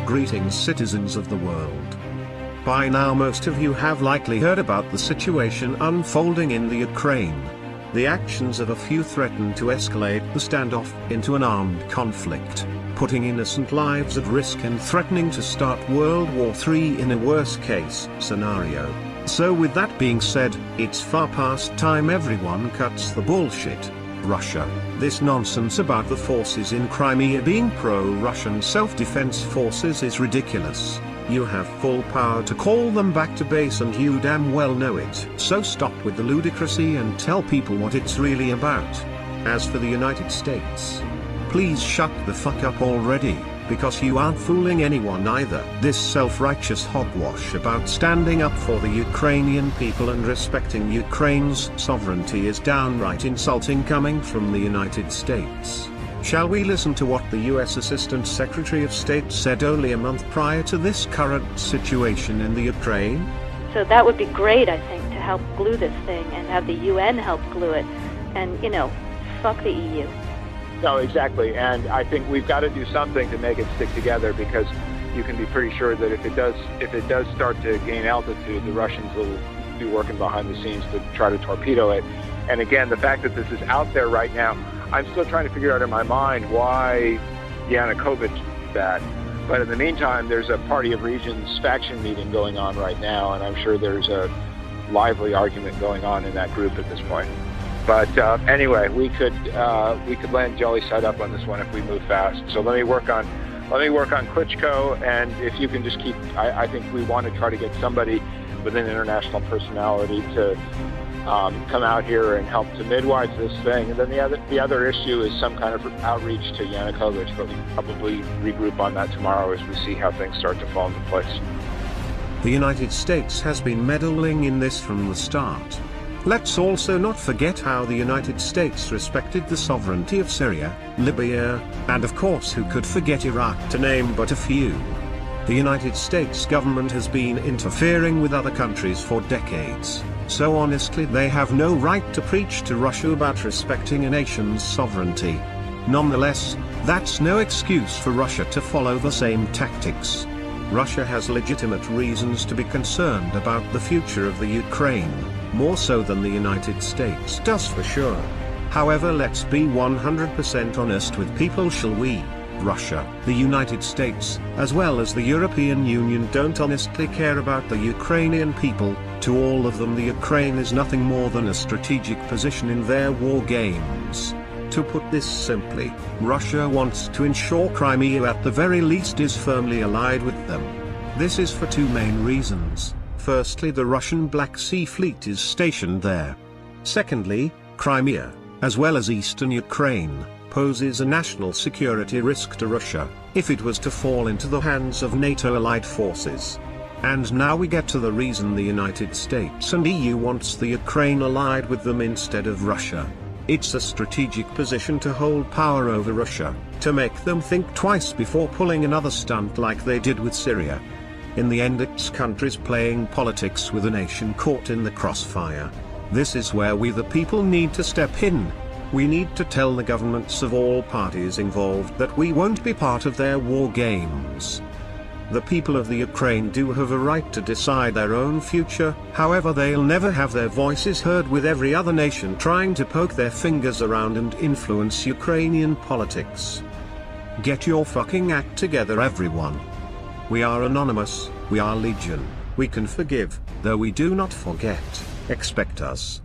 Greetings, citizens of the world. By now most of you have likely heard about the situation unfolding in the Ukraine. The actions of a few threaten to escalate the standoff into an armed conflict, putting innocent lives at risk and threatening to start World War III in a worst-case scenario. So with that being said, it's far past time everyone cuts the bullshit. Russia. This nonsense about the forces in Crimea being pro-Russian self-defense forces is ridiculous. You have full power to call them back to base and you damn well know it. So stop with the ludicrousy and tell people what it's really about. As for the United States, please shut the fuck up already, because you aren't fooling anyone either. This self-righteous hogwash about standing up for the Ukrainian people and respecting Ukraine's sovereignty is downright insulting coming from the United States. Shall we listen to what the US Assistant Secretary of State said only a month prior to this current situation in the Ukraine? So that would be great, I think, to help glue this thing and have the UN help glue it. And, fuck the EU. No, exactly, and I think we've got to do something to make it stick together, because you can be pretty sure that if it does start to gain altitude, the Russians will be working behind the scenes to try to torpedo it. And again, the fact that this is out there right now, I'm still trying to figure out in my mind why Yanukovych did that. But in the meantime, there's a Party of Regions faction meeting going on right now, and I'm sure there's a lively argument going on in that group at this point. But anyway, we could land jelly side up on this one if we move fast. So let me work on Klitschko, and if you can just keep, I think we want to try to get somebody with an international personality to come out here and help to midwife this thing. And then the other issue is some kind of outreach to Yanukovych, but we probably regroup on that tomorrow as we see how things start to fall into place. The United States has been meddling in this from the start. Let's also not forget how the United States respected the sovereignty of Syria, Libya, and of course who could forget Iraq, to name but a few. The United States government has been interfering with other countries for decades, so honestly they have no right to preach to Russia about respecting a nation's sovereignty. Nonetheless, that's no excuse for Russia to follow the same tactics. Russia has legitimate reasons to be concerned about the future of the Ukraine, more so than the United States does for sure. However, let's be 100% honest with people, shall we? Russia, the United States, as well as the European Union don't honestly care about the Ukrainian people. To all of them, the Ukraine is nothing more than a strategic position in their war games. To put this simply, Russia wants to ensure Crimea at the very least is firmly allied with them. This is for two main reasons. Firstly, the Russian Black Sea Fleet is stationed there. Secondly, Crimea, as well as eastern Ukraine, poses a national security risk to Russia, if it was to fall into the hands of NATO allied forces. And now we get to the reason the United States and EU wants the Ukraine allied with them instead of Russia. It's a strategic position to hold power over Russia, to make them think twice before pulling another stunt like they did with Syria. In the end, it's countries playing politics with a nation caught in the crossfire. This is where we the people need to step in. We need to tell the governments of all parties involved that we won't be part of their war games. The people of the Ukraine do have a right to decide their own future, however they'll never have their voices heard with every other nation trying to poke their fingers around and influence Ukrainian politics. Get your fucking act together, everyone. We are anonymous, we are legion, we can forgive, though we do not forget. Expect us.